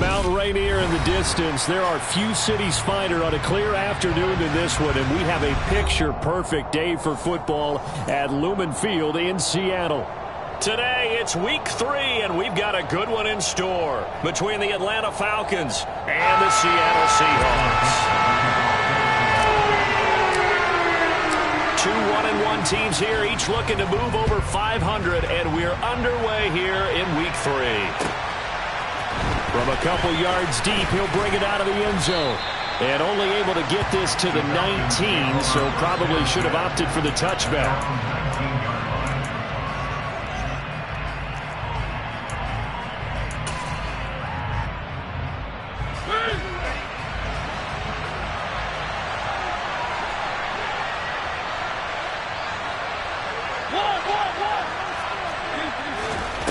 Mount Rainier in the distance. There are few cities finer on a clear afternoon than this one, and we have a picture-perfect day for football at Lumen Field in Seattle. Today, it's week 3, and we've got a good one in store between the Atlanta Falcons and the Seattle Seahawks. Two 1-1 teams here, each looking to move over 500, and we're underway here in week 3. From a couple yards deep, he'll bring it out of the end zone. And only able to get this to the 19, so probably should have opted for the touchback.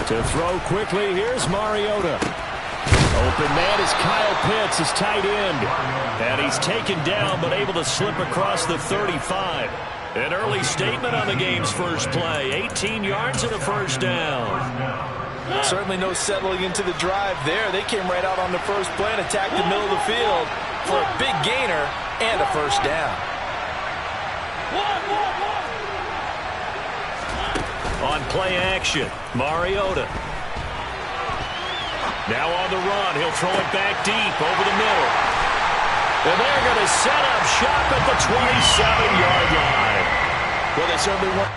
To throw quickly, here's Mariota. Open man is Kyle Pitts, his tight end. And he's taken down, but able to slip across the 35. An early statement on the game's first play. 18 yards and a first down. Certainly no settling into the drive there. They came right out on the first play and attacked the middle of the field for a big gainer and a first down. On play action, Mariota. Now on the run, he'll throw it back deep over the middle. And they're going to set up shop at the 27-yard line. Well, they certainly want...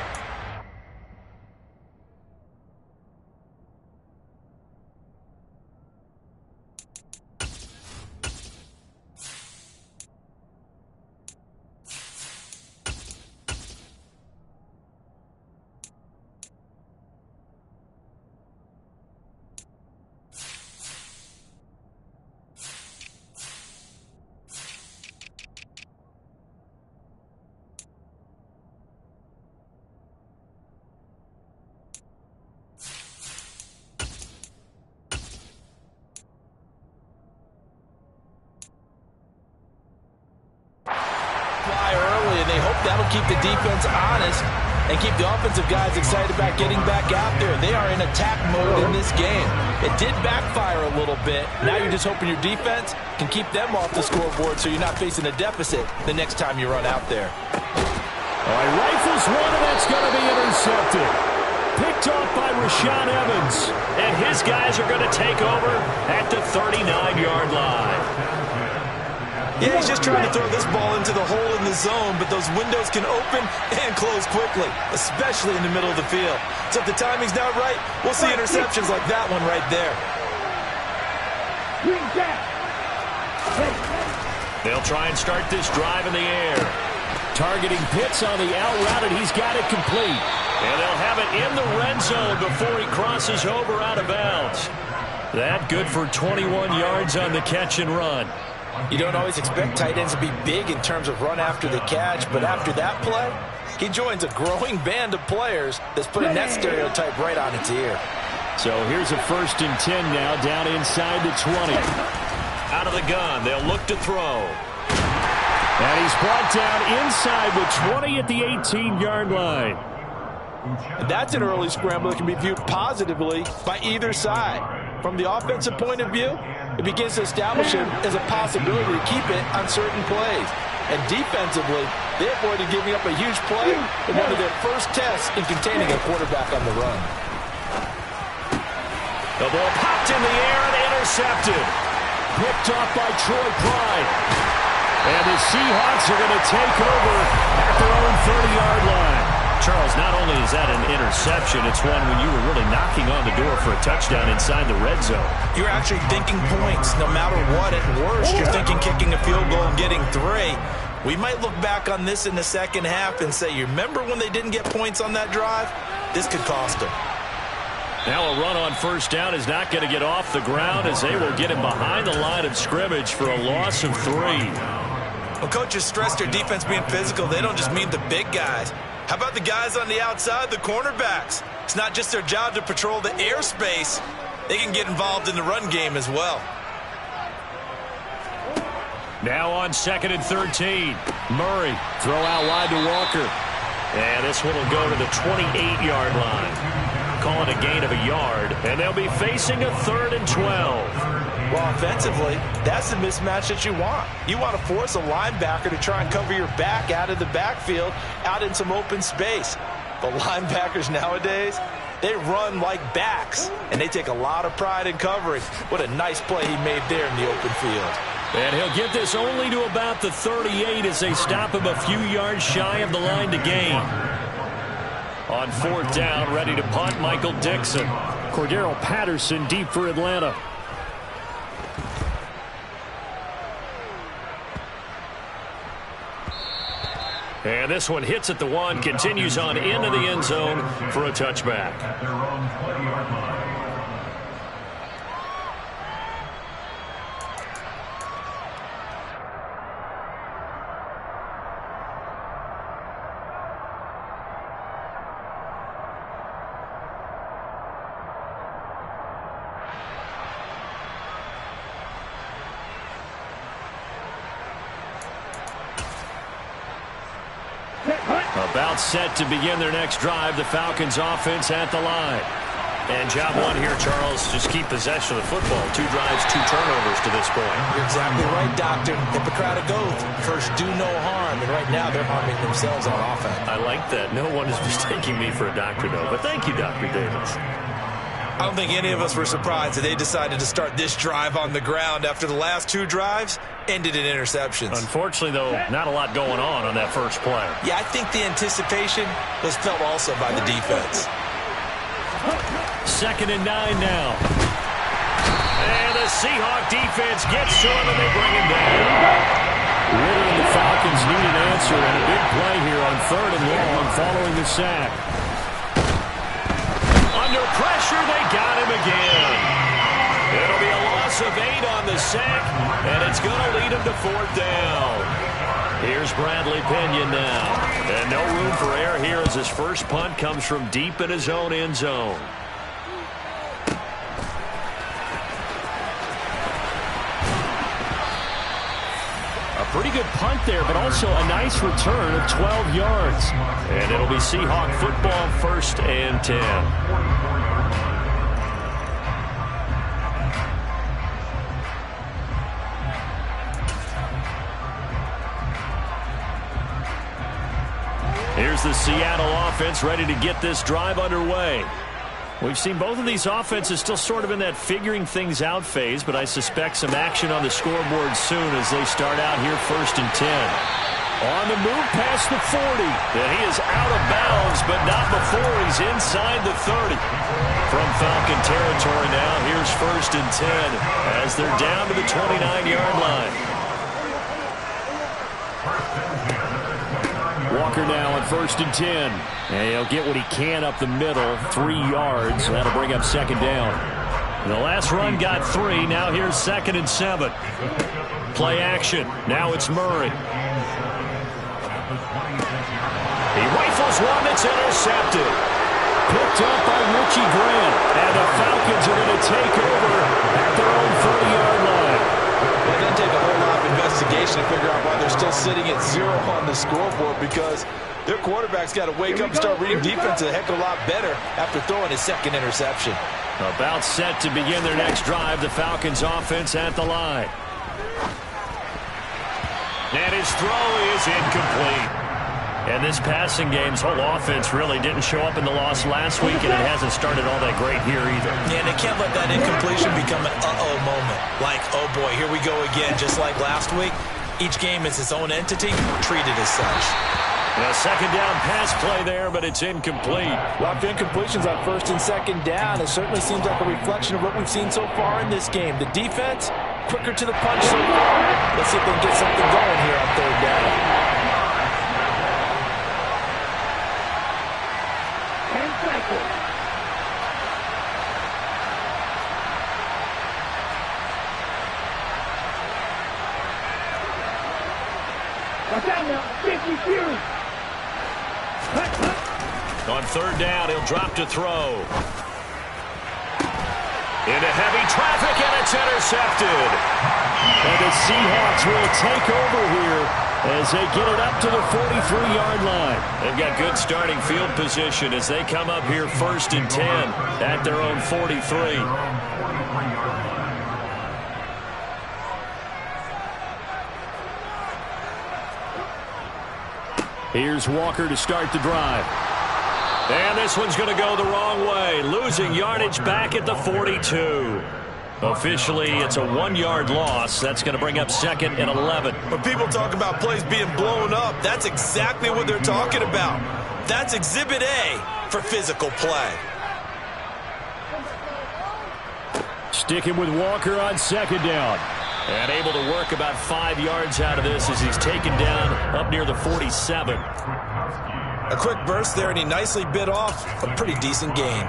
That'll keep the defense honest and keep the offensive guys excited about getting back out there. They are in attack mode in this game. It did backfire a little bit. Now you're just hoping your defense can keep them off the scoreboard so you're not facing a deficit the next time you run out there. All right, rifles one, and that's going to be intercepted. Picked off by Rashaan Evans. And his guys are going to take over at the 39-yard line. Yeah, he's just trying to throw this ball into the hole in the zone, but those windows can open and close quickly, especially in the middle of the field. So if the timing's not right, we'll see interceptions like that one right there. They'll try and start this drive in the air. Targeting Pitts on the out route, and he's got it complete. And they'll have it in the red zone before he crosses over out of bounds. That good for 21 yards on the catch and run. You don't always expect tight ends to be big in terms of run after the catch, but after that play, he joins a growing band of players that's putting that stereotype right on its ear. So here's a 1st and 10 now, down inside the 20. Out of the gun, they'll look to throw. And he's brought down inside the 20 at the 18-yard line. And that's an early scramble that can be viewed positively by either side. From the offensive point of view, it begins to establish him as a possibility to keep it on certain plays. And defensively, they avoided giving up a huge play in one of their first tests in containing a quarterback on the run. The ball popped in the air and intercepted. Picked off by Troy Pride. And the Seahawks are going to take over at their own 30-yard line. Charles, not only is that an interception, it's one when you were really knocking on the door for a touchdown inside the red zone. You're actually thinking points no matter what. At worst, you're thinking kicking a field goal and getting 3. We might look back on this in the second half and say, you remember when they didn't get points on that drive? This could cost them. Now a run on first down is not going to get off the ground as they will get him behind the line of scrimmage for a loss of 3. When coaches stress their defense being physical, they don't just mean the big guys. How about the guys on the outside, the cornerbacks? It's not just their job to patrol the airspace. They can get involved in the run game as well. Now on 2nd and 13. Murray, throw out wide to Walker. And this one will go to the 28-yard line. Calling a gain of a yard, and they'll be facing a 3rd and 12. Well, offensively, that's the mismatch that you want. You want to force a linebacker to try and cover your back out of the backfield, out in some open space. But linebackers nowadays, they run like backs, and they take a lot of pride in covering. What a nice play he made there in the open field. And he'll get this only to about the 38 as they stop him a few yards shy of the line to gain. On fourth down, ready to punt, Michael Dixon. Cordero Patterson deep for Atlanta. And this one hits at the 1, continues on into the end zone for a touchback. About set to begin their next drive. The Falcons offense at the line. And job one here, Charles, just keep possession of the football. 2 drives, 2 turnovers to this point. You're exactly right, Doctor. Hippocratic oath. First, do no harm. And right now, they're harming themselves on offense. I like that. No one is mistaking me for a doctor, though. But thank you, Dr. Davis. I don't think any of us were surprised that they decided to start this drive on the ground after the last 2 drives ended in interceptions. Unfortunately, though, not a lot going on that first play. Yeah, I think the anticipation was felt also by the defense. 2nd and 9 now. And the Seahawk defense gets to him, and they bring him down. Ritter and the Falcons need an answer, and a big play here on 3rd and long following the sack. Under pressure, they got him again. It'll be a loss of 8 on the sack, and it's going to lead him to 4th down. Here's Bradley Pinion now. And no room for error here as his first punt comes from deep in his own end zone. A pretty good punt there, but also a nice return of 12 yards. And it'll be Seahawk football, 1st and 10. Here's the Seattle offense ready to get this drive underway. We've seen both of these offenses still sort of in that figuring things out phase, but I suspect some action on the scoreboard soon as they start out here 1st and 10. On the move past the 40. And he is out of bounds, but not before he's inside the 30. From Falcon territory now, here's 1st and 10 as they're down to the 29-yard line. Walker now on 1st and 10. And he'll get what he can up the middle, 3 yards. That'll bring up 2nd down. The last run got 3. Now here's 2nd and 7. Play action. Now it's Murray. He rifles one that's intercepted. Picked up by Richie Grant. And the Falcons are going to take over at their own 30-yard line. It doesn't take a whole lot of investigation to figure out why they're still sitting at 0 on the scoreboard, because their quarterback's got to wake up and start reading defense a heck of a lot better after throwing his 2nd interception. About set to begin their next drive, the Falcons offense at the line. And his throw is incomplete. And this passing game's whole offense really didn't show up in the loss last week, and it hasn't started all that great here either. Yeah, and they can't let that incompletion become an uh-oh moment. Like, oh boy, here we go again. Just like last week, each game is its own entity, treated as such. A 2nd down pass play there, but it's incomplete. Well, after incompletions on 1st and 2nd down, it certainly seems like a reflection of what we've seen so far in this game. The defense, quicker to the punch so far. Let's see if they can get something going here on 3rd down. On 3rd down, he'll drop to throw. Into heavy traffic, and it's intercepted. And the Seahawks will take over here as they get it up to the 43-yard line. They've got good starting field position as they come up here 1st and 10 at their own 43. Here's Walker to start the drive. And this one's going to go the wrong way, losing yardage back at the 42. Officially, it's a 1-yard loss. That's going to bring up 2nd and 11. When people talk about plays being blown up, that's exactly what they're talking about. That's Exhibit A for physical play. Sticking with Walker on 2nd down. And able to work about 5 yards out of this as he's taken down up near the 47. A quick burst there, and he nicely bit off a pretty decent gain.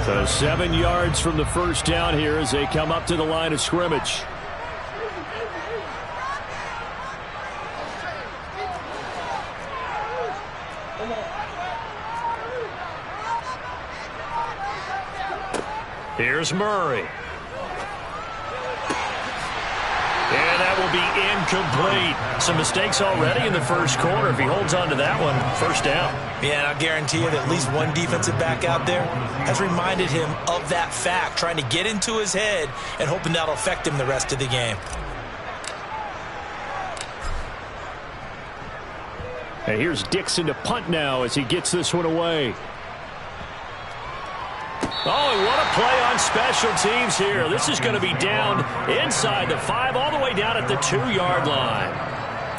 So 7 yards from the first down here as they come up to the line of scrimmage. Here's Murray. And that will be incomplete. Some mistakes already in the first quarter. If he holds on to that one, first down. Yeah, and I'll guarantee you that at least one defensive back out there has reminded him of that fact, trying to get into his head and hoping that'll affect him the rest of the game. And here's Dixon to punt now as he gets this one away. Oh, what a play on special teams here. This is going to be down inside the 5, all the way down at the 2-yard line.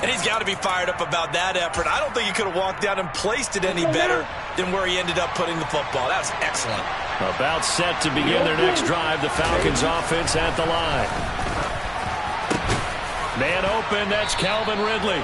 And he's got to be fired up about that effort. I don't think he could have walked down and placed it any better than where he ended up putting the football. That was excellent. About set to begin their next drive, the Falcons offense at the line. Man open, that's Calvin Ridley.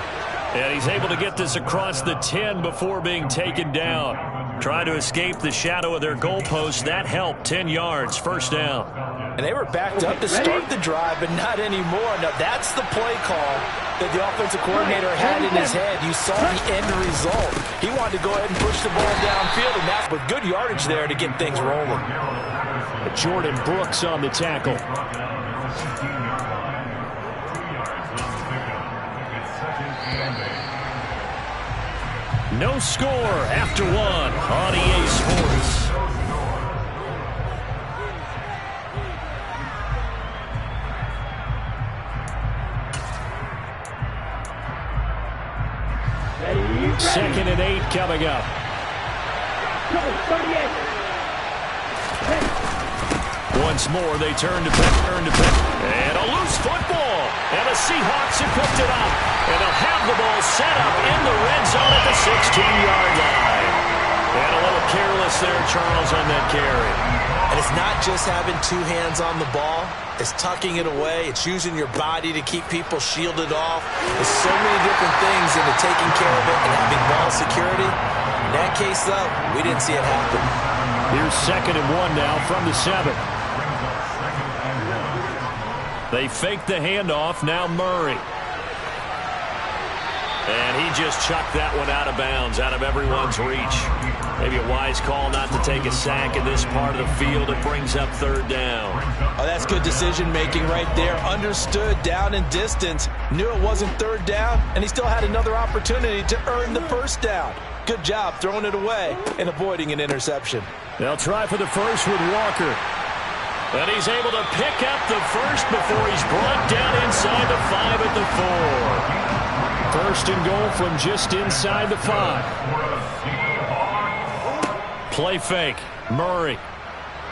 And he's able to get this across the 10 before being taken down. Trying to escape the shadow of their goalpost. That helped. 10 yards, first down. And they were backed up to start the drive, but not anymore. Now, that's the play call that the offensive coordinator had in his head. You saw the end result. He wanted to go ahead and push the ball downfield, and that's with good yardage there to get things rolling. Jordan Brooks on the tackle. No score after 1 on EA Sports. Second and 8 coming up. Once more, they turn to pick. And a loose football. And the Seahawks have picked it up. And they'll have the ball set up in the red zone at the 16-yard line. And a little careless there, Charles, on that carry. And it's not just having 2 hands on the ball. It's tucking it away. It's using your body to keep people shielded off. There's so many different things into taking care of it and having ball security. In that case, though, we didn't see it happen. Here's 2nd and 1 now from the 7. They fake the handoff. Now Murray. And he just chucked that one out of bounds, out of everyone's reach. Maybe a wise call not to take a sack in this part of the field. It brings up 3rd down. Oh, that's good decision-making right there. Understood down and distance. Knew it wasn't 3rd down, and he still had another opportunity to earn the 1st down. Good job throwing it away and avoiding an interception. They'll try for the first with Walker. And he's able to pick up the first before he's brought down inside the 5 at the 4. 1st and goal from just inside the 5. Play fake. Murray.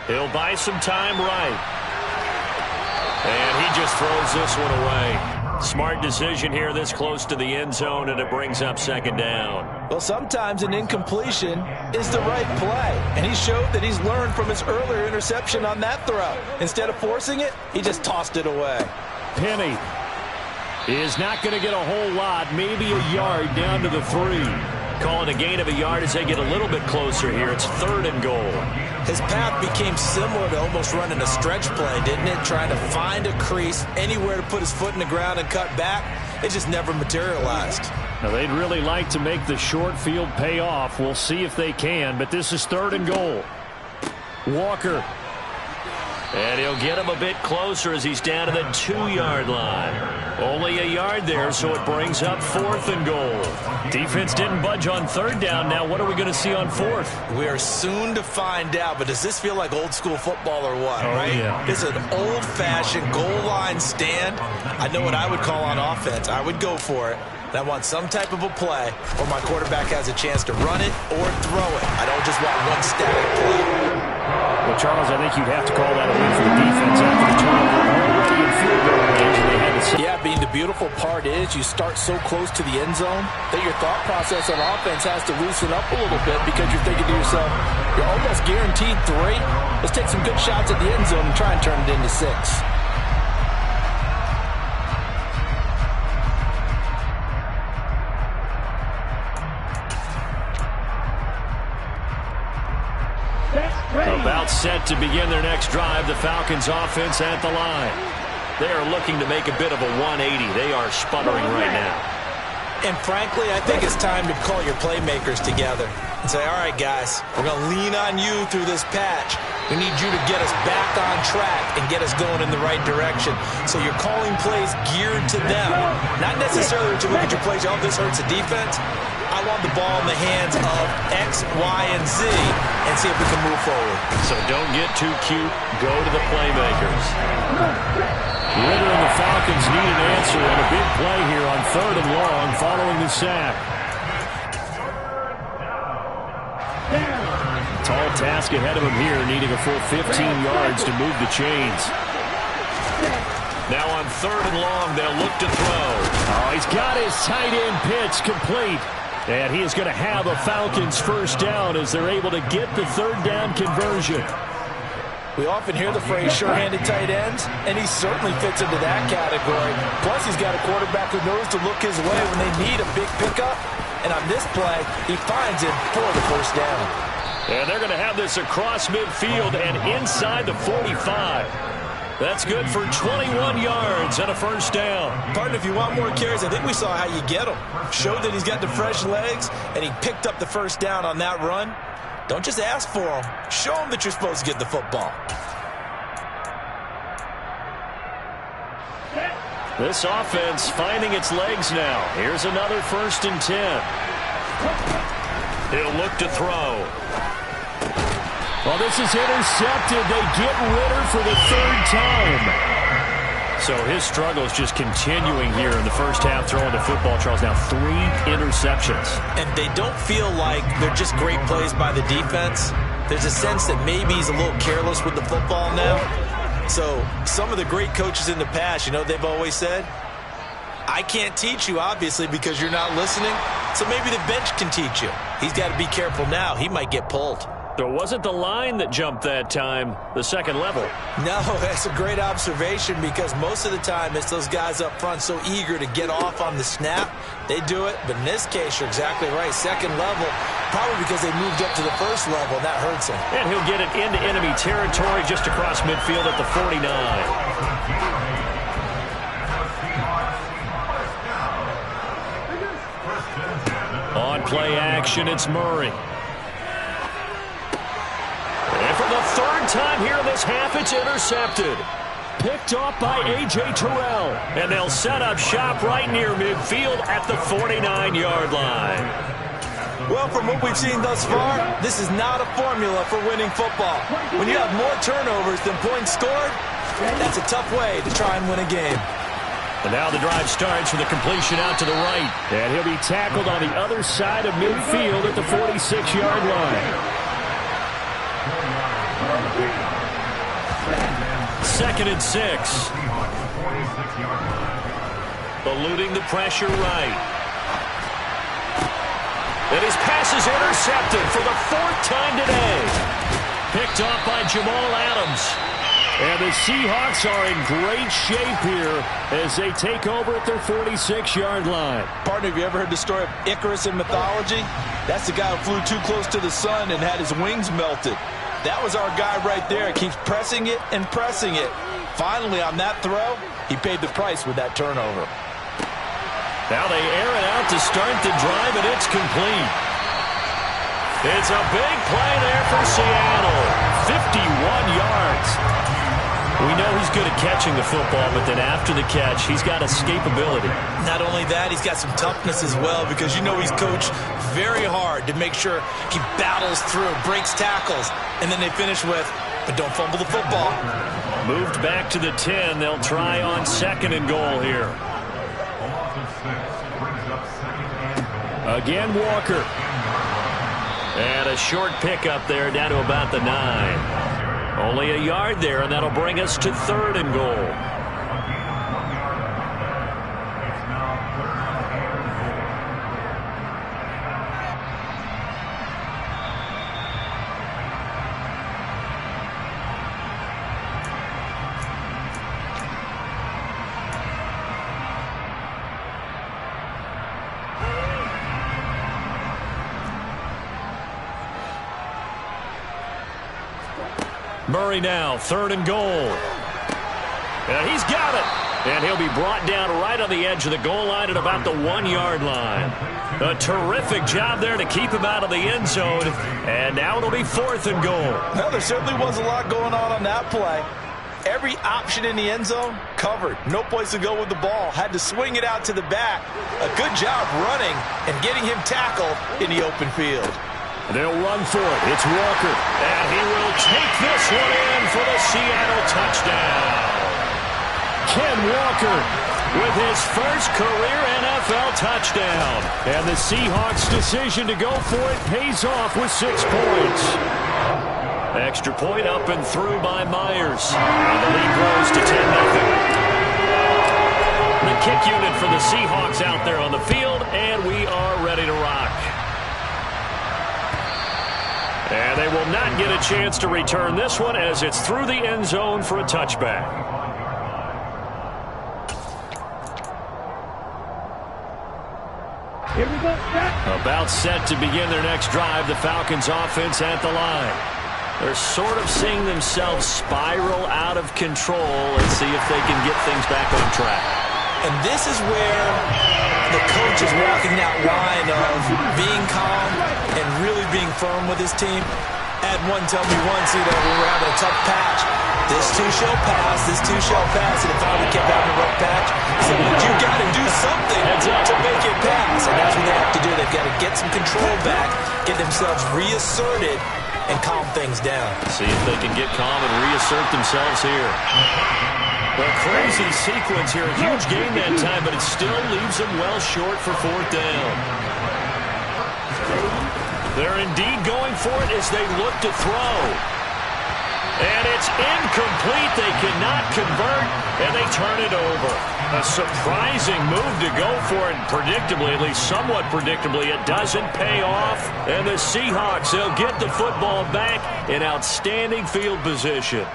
He'll buy some time right. And he just throws this one away. Smart decision here this close to the end zone, and it brings up 2nd down. Well, sometimes an incompletion is the right play. And he showed that he's learned from his earlier interception on that throw. Instead of forcing it, he just tossed it away. Penny is not going to get a whole lot, maybe a yard down to the 3. Calling a gain of a yard as they get a little bit closer here. It's 3rd and goal. His path became similar to almost running a stretch play, didn't it? Trying to find a crease, anywhere to put his foot in the ground and cut back. It just never materialized. Now, they'd really like to make the short field pay off. We'll see if they can, but this is 3rd and goal. Walker. And he'll get him a bit closer as he's down to the 2-yard line. Only a yard there, so it brings up 4th and goal. Defense didn't budge on 3rd down. Now what are we going to see on 4th? We are soon to find out, but does this feel like old school football or what, right? Yeah. This is an old-fashioned goal line stand. I know what I would call on offense. I would go for it. And I want some type of a play where my quarterback has a chance to run it or throw it. I don't just want one static play. Well, Charles, I think you'd have to call that a win for the defense after the turnover. Already in field goal range, and they had to... Yeah, Bean, the beautiful part is you start so close to the end zone that your thought process on offense has to loosen up a little bit because you're thinking to yourself, you're almost guaranteed 3. Let's take some good shots at the end zone and try and turn it into 6. About set to begin their next drive, the Falcons offense at the line. They are looking to make a bit of a 180. They are sputtering right now. And frankly, I think it's time to call your playmakers together and say, all right, guys, we're going to lean on you through this patch. We need you to get us back on track and get us going in the right direction. So you're calling plays geared to them, not necessarily to look at your plays, oh, this hurts the defense. I want the ball in the hands of X, Y, and Z and see if we can move forward. So don't get too cute. Go to the playmakers. Ritter and the Falcons need an answer on a big play here on 3rd and long following the sack. Tall task ahead of him here, needing a full 15 yards to move the chains. Now on 3rd and long, they'll look to throw. Oh, he's got his tight end pitch complete. And he is going to have a Falcons first down as they're able to get the 3rd down conversion. We often hear the phrase sure-handed tight ends, and he certainly fits into that category. Plus, he's got a quarterback who knows to look his way when they need a big pickup. And on this play, he finds it for the first down. And they're going to have this across midfield and inside the 45. That's good for 21 yards and a first down. Partner, if you want more carries, I think we saw how you get him. Showed that he's got the fresh legs, and he picked up the first down on that run. Don't just ask for him. Show him that you're supposed to get the football. This offense finding its legs now. Here's another 1st and 10. He'll look to throw. Well, this is intercepted. They get Ritter for the 3rd time. So his struggle is just continuing here in the first half, throwing the football, Charles. Now 3 interceptions. And they don't feel like they're just great plays by the defense. There's a sense that maybe he's a little careless with the football now. So some of the great coaches in the past, you know, they've always said, I can't teach you, obviously, because you're not listening. So maybe the bench can teach you. He's got to be careful now. He might get pulled. So it wasn't the line that jumped that time, the second level. No, that's a great observation because most of the time it's those guys up front so eager to get off on the snap. They do it, but in this case, you're exactly right. Second level, probably because they moved up to the first level, and that hurts him. And he'll get it into enemy territory just across midfield at the 49. On play action, it's Murray. And for the 3rd time here in this half, it's intercepted. Picked off by A.J. Terrell. And they'll set up shop right near midfield at the 49-yard line. Well, from what we've seen thus far, this is not a formula for winning football. When you have more turnovers than points scored, that's a tough way to try and win a game. And now the drive starts with a completion out to the right. And he'll be tackled on the other side of midfield at the 46-yard line. 2nd and 6. Eluding the pressure right. And his pass is intercepted for the 4th time today. Picked off by Jamal Adams. And the Seahawks are in great shape here as they take over at their 46-yard line. Partner, have you ever heard the story of Icarus in mythology? That's the guy who flew too close to the sun and had his wings melted. That was our guy right there. Keeps pressing it and pressing it. Finally, on that throw, he paid the price with that turnover. Now they air it out to start the drive, and it's complete. It's a big play there for Seattle. 51 yards. We know he's good at catching the football, but then after the catch, he's got escapability. Not only that, he's got some toughness as well because you know he's coached very hard to make sure he battles through, breaks tackles, and then they finish with, but don't fumble the football. Moved back to the 10. They'll try on 2nd and goal here. Again, Walker. And a short pickup there down to about the 9. Only a yard there, and that'll bring us to 3rd and goal. Murray now, 3rd and goal. And he's got it. And he'll be brought down right on the edge of the goal line at about the 1-yard line. A terrific job there to keep him out of the end zone. And now it'll be 4th and goal. Well, there certainly was a lot going on that play. Every option in the end zone covered. No place to go with the ball. Had to swing it out to the back. A good job running and getting him tackled in the open field. They'll run for it. It's Walker. And he will take this one in for the Seattle touchdown. Ken Walker with his first career NFL touchdown. And the Seahawks' decision to go for it pays off with 6 points. Extra point up and through by Myers. And the lead grows to 10-0. The kick unit for the Seahawks out there on the field, and we are ready to rock. And they will not get a chance to return this one as it's through the end zone for a touchback. Here we go. About set to begin their next drive, the Falcons offense at the line. They're sort of seeing themselves spiral out of control. Let's see if they can get things back on track. And this is where the coach is walking that line of being calm and really being firm with his team. Add one, tell me one, see that we were having a tough patch. This too shall pass, this too shall pass. And it finally kept having a rough patch. So you got to do something to make it pass. And that's what they have to do. They've got to get some control back, get themselves reasserted, and calm things down. See if they can get calm and reassert themselves here. A crazy sequence here. A huge gain that time, but it still leaves them well short for 4th down. They're indeed going for it as they look to throw. And it's incomplete. They cannot convert, and they turn it over. A surprising move to go for it. Predictably, at least somewhat predictably, it doesn't pay off. And the Seahawks, they'll get the football back in outstanding field position.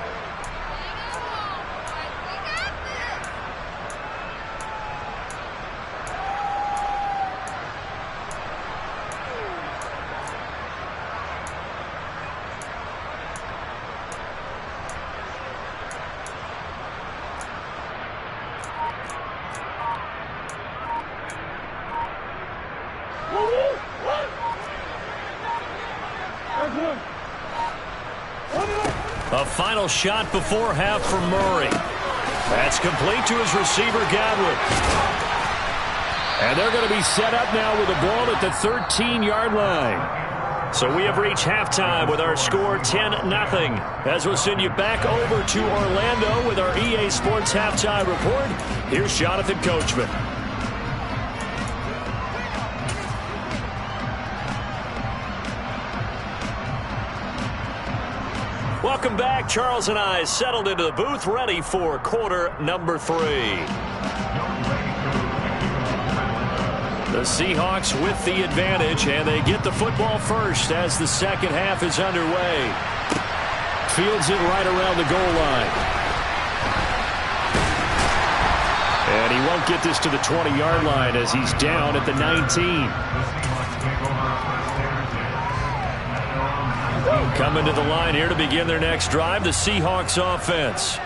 A final shot before half for Murray. That's complete to his receiver, Godwin. And they're going to be set up now with the ball at the 13-yard line. So we have reached halftime with our score 10-0. As we'll send you back over to Orlando with our EA Sports Halftime Report, here's Jonathan Coachman. Welcome back. Charles and I settled into the booth, ready for quarter number 3. The Seahawks with the advantage, and they get the football first as the second half is underway. Fields it right around the goal line. And he won't get this to the 20-yard line as he's down at the 19. Coming to the line here to begin their next drive, the Seahawks offense.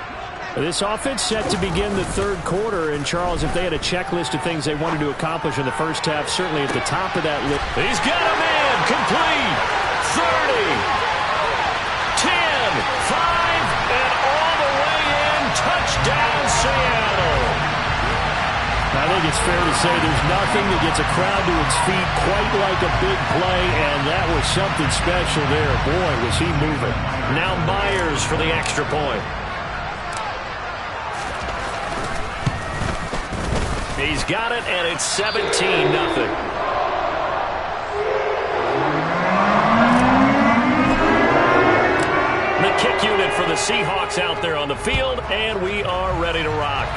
This offense set to begin the third quarter, and Charles, if they had a checklist of things they wanted to accomplish in the first half, certainly at the top of that list. He's got a man, complete, 30, 10, 5, and all the way in, touchdown Seattle. I think it's fair to say there's nothing that gets a crowd to its feet quite like a big play, and that was something special there. Boy, was he moving. Now Myers for the extra point. He's got it, and it's 17-0. the Seahawks out there on the field, and we are ready to rock.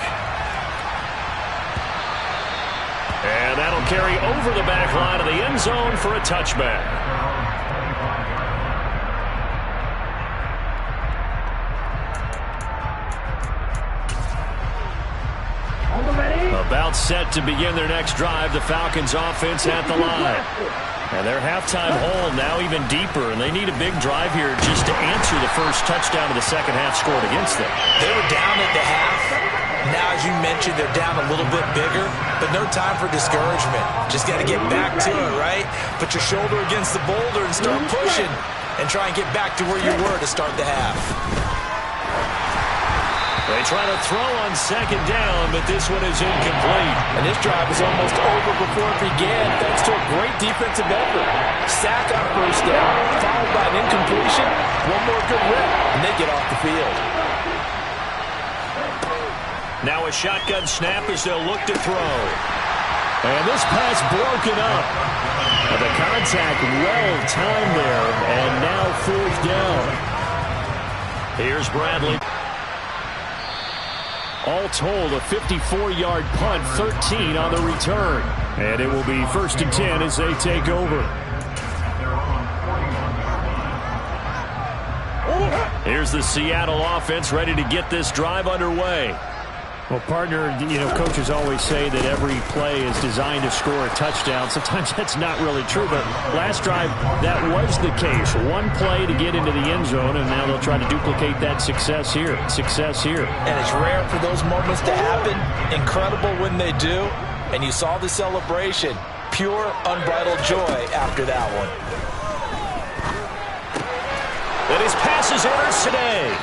And that'll carry over the back line of the end zone for a touchback. About set to begin their next drive, the Falcons offense at the line. And their halftime hole now even deeper, and they need a big drive here just to answer the first touchdown of the second half scored against them. They were down at the half. Now, as you mentioned, they're down a little bit bigger, but no time for discouragement. Just got to get back to it, right? Put your shoulder against the boulder and start pushing and try and get back to where you were to start the half. They try to throw on second down, but this one is incomplete. And this drive was almost over before it began, thanks to a great defensive effort. Sack on first down, followed by an incompletion. One more good rep, and they get off the field. Now a shotgun snap as they'll look to throw. And this pass broken up. And the contact well timed there, and now fourth down. Here's Bradley. All told, a 54-yard punt, 13 on the return. And it will be 1st and 10 as they take over. Here's the Seattle offense ready to get this drive underway. Well, partner, coaches always say that every play is designed to score a touchdown. Sometimes that's not really true, but last drive, that was the case. One play to get into the end zone, and now they'll try to duplicate that success here. And it's rare for those moments to happen. Incredible when they do. And you saw the celebration. Pure, unbridled joy after that one. And his pass is intercepted.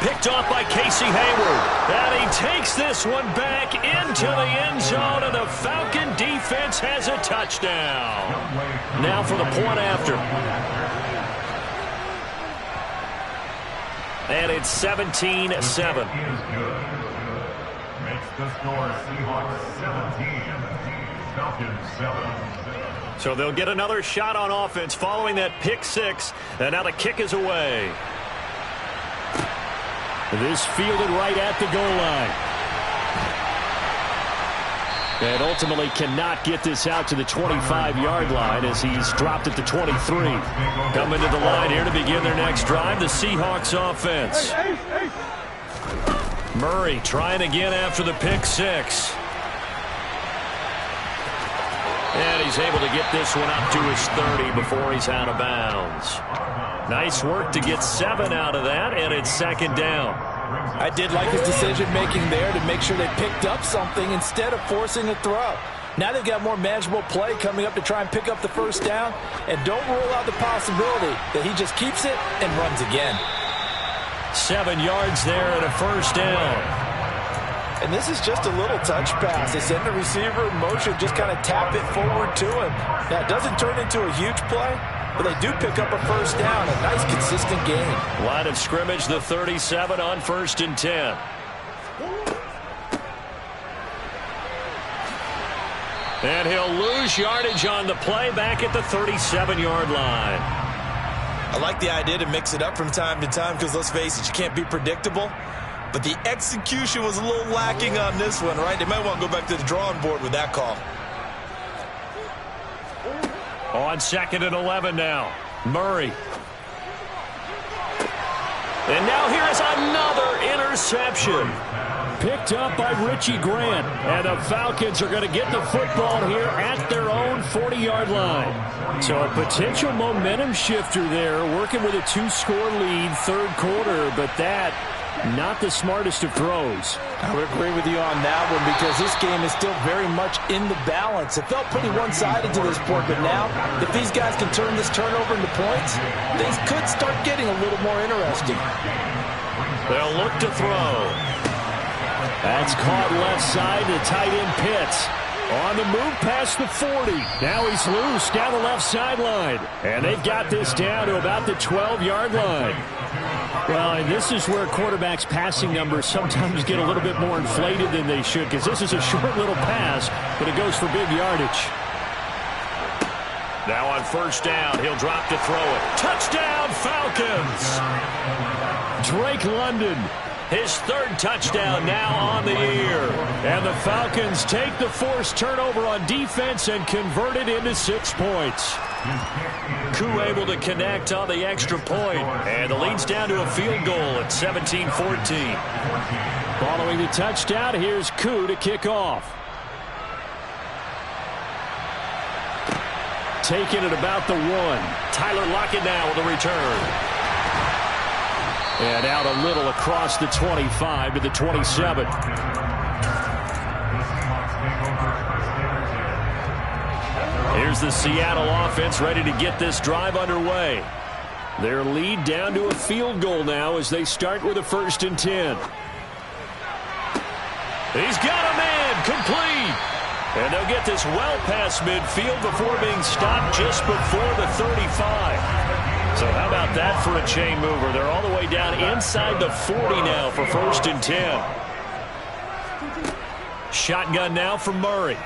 Picked off by Casey Hayward. And he takes this one back into the end zone, and the Falcon defense has a touchdown. Now for the point after. And it's 17-7. Makes the score Seahawks 17, Falcons 7. So they'll get another shot on offense following that pick six. And now the kick is away. This fielded right at the goal line. And ultimately cannot get this out to the 25-yard line as he's dropped at the 23. Coming to the line here to begin their next drive, the Seahawks offense. Murray trying again after the pick six. And he's able to get this one up to his 30 before he's out of bounds. Nice work to get 7 out of that, and it's second down. I did like his decision-making there to make sure they picked up something instead of forcing a throw. Now they've got more manageable play coming up to try and pick up the first down, and don't rule out the possibility that he just keeps it and runs again. 7 yards there and a first down. And this is just a little touch pass. They send the receiver in motion, just kind of tap it forward to him. Now, it doesn't turn into a huge play, but they do pick up a first down, a nice, consistent gain. Line of scrimmage, the 37 on 1st and 10. And he'll lose yardage on the play back at the 37-yard line. I like the idea to mix it up from time to time because, let's face it, you can't be predictable. But the execution was a little lacking on this one, right? They might want to go back to the drawing board with that call. On 2nd and 11 now. Murray. And now here is another interception. Picked up by Richie Grant. And the Falcons are going to get the football here at their own 40-yard line. So a potential momentum shifter there, working with a 2-score lead, third quarter, but that not the smartest of throws. I would agree with you on that one because this game is still very much in the balance. It felt pretty one-sided to this point, but now if these guys can turn this turnover into points, things could start getting a little more interesting. They'll look to throw. That's caught left side to tight end Pitts. On the move past the 40. Now he's loose down the left sideline. And they've got this down to about the 12-yard line. Well, and this is where quarterbacks' passing numbers sometimes get a little bit more inflated than they should, because this is a short little pass, but it goes for big yardage. Now on first down, he'll drop to throw it. Touchdown, Falcons! Drake London, his third touchdown now on the year. And the Falcons take the forced turnover on defense and convert it into 6 points. Koo able to connect on the extra point. And the lead's down to a field goal at 17-14. Following the touchdown, here's Koo to kick off. Taking it about the 1. Tyler Lockett now with a return. And out a little across the 25 to the 27. Here's the Seattle offense ready to get this drive underway. Their lead down to a field goal now as they start with a 1st and 10. He's got a man complete. And they'll get this well past midfield before being stopped just before the 35. So how about that for a chain mover? They're all the way down inside the 40 now for 1st and 10. Shotgun now for Murray.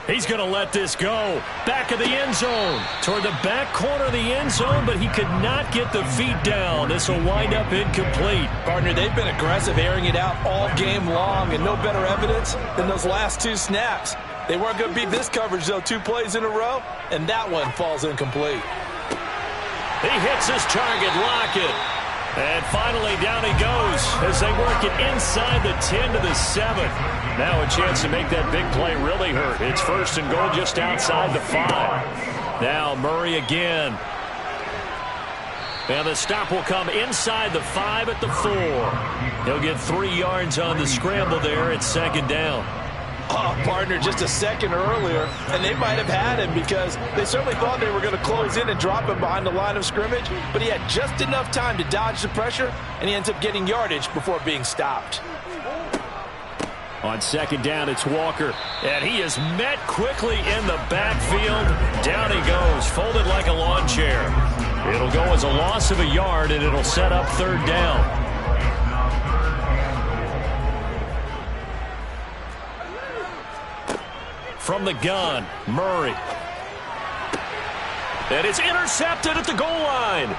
He's going to let this go. Back of the end zone. Toward the back corner of the end zone, but he could not get the feet down. This will wind up incomplete. Partner, they've been aggressive airing it out all game long, and no better evidence than those last 2 snaps. They weren't going to beat this coverage, though, 2 plays in a row, and that one falls incomplete. He hits his target, Lockett. And finally, down he goes as they work it inside the 10 to the 7. Now a chance to make that big play really hurt. It's 1st and goal just outside the 5. Now Murray again. And the stop will come inside the 5 at the 4. He'll get 3 yards on the scramble there at 2nd down. Oh, partner, just a second earlier, and they might have had him because they certainly thought they were going to close in and drop him behind the line of scrimmage, but he had just enough time to dodge the pressure, and he ends up getting yardage before being stopped. On 2nd down, it's Walker, and he is met quickly in the backfield. Down he goes, folded like a lawn chair. It'll go as a loss of a yard, and it'll set up 3rd down. From the gun, Murray. And it's intercepted at the goal line.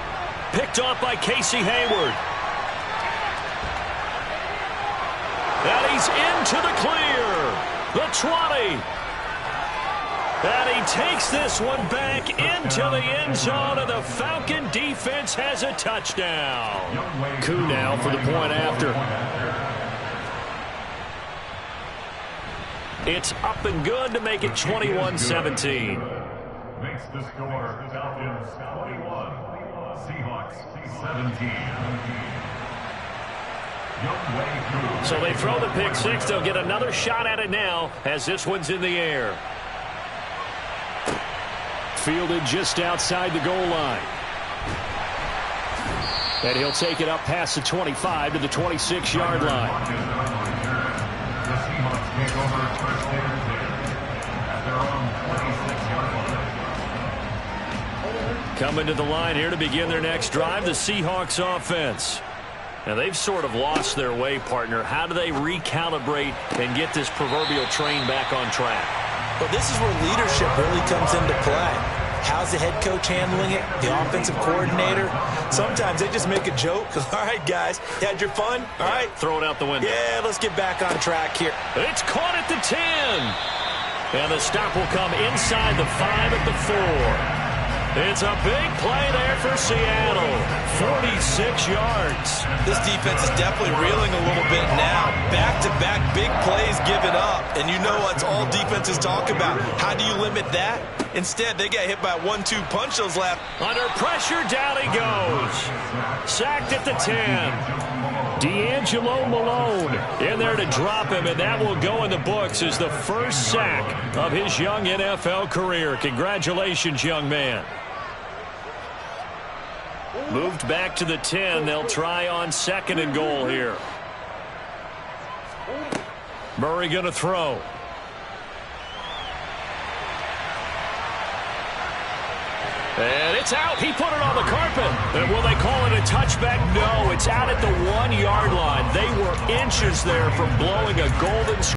Picked off by Casey Hayward. And he's into the clear. The 20. And he takes this one back into the end zone, and the Falcon defense has a touchdown. Koo now for the point after. It's up and good to make it 21-17. Makes the score Falcons 21, Seahawks 17. So they throw the pick 6. They'll get another shot at it now as this one's in the air. Fielded just outside the goal line. And he'll take it up past the 25 to the 26-yard line. The Seahawks take over 1st and 10 at their own 26-yard line. Coming to the line here to begin their next drive, the Seahawks offense. Now, they've sort of lost their way, partner. How do they recalibrate and get this proverbial train back on track? Well, this is where leadership really comes into play. How's the head coach handling it? The offensive coordinator? Sometimes they just make a joke. All right, guys, you had your fun? All right. Throw it out the window. Yeah, let's get back on track here. It's caught at the 10. And the stop will come inside the 5 at the 4. It's a big play there for Seattle. 46 yards. This defense is definitely reeling a little bit now. Back-to-back big plays given up. And you know what all defenses talk about. How do you limit that? Instead, they got hit by a 1-2 punch those last. Under pressure, down he goes. Sacked at the 10. D'Angelo Malone in there to drop him, and that will go in the books as the first sack of his young NFL career. Congratulations, young man. Moved back to the 10. They'll try on 2nd and goal here. Murray going to throw. And it's out. He put it on the carpet. And will they call it a touchback? No, it's out at the 1-yard line. They were inches there from blowing a golden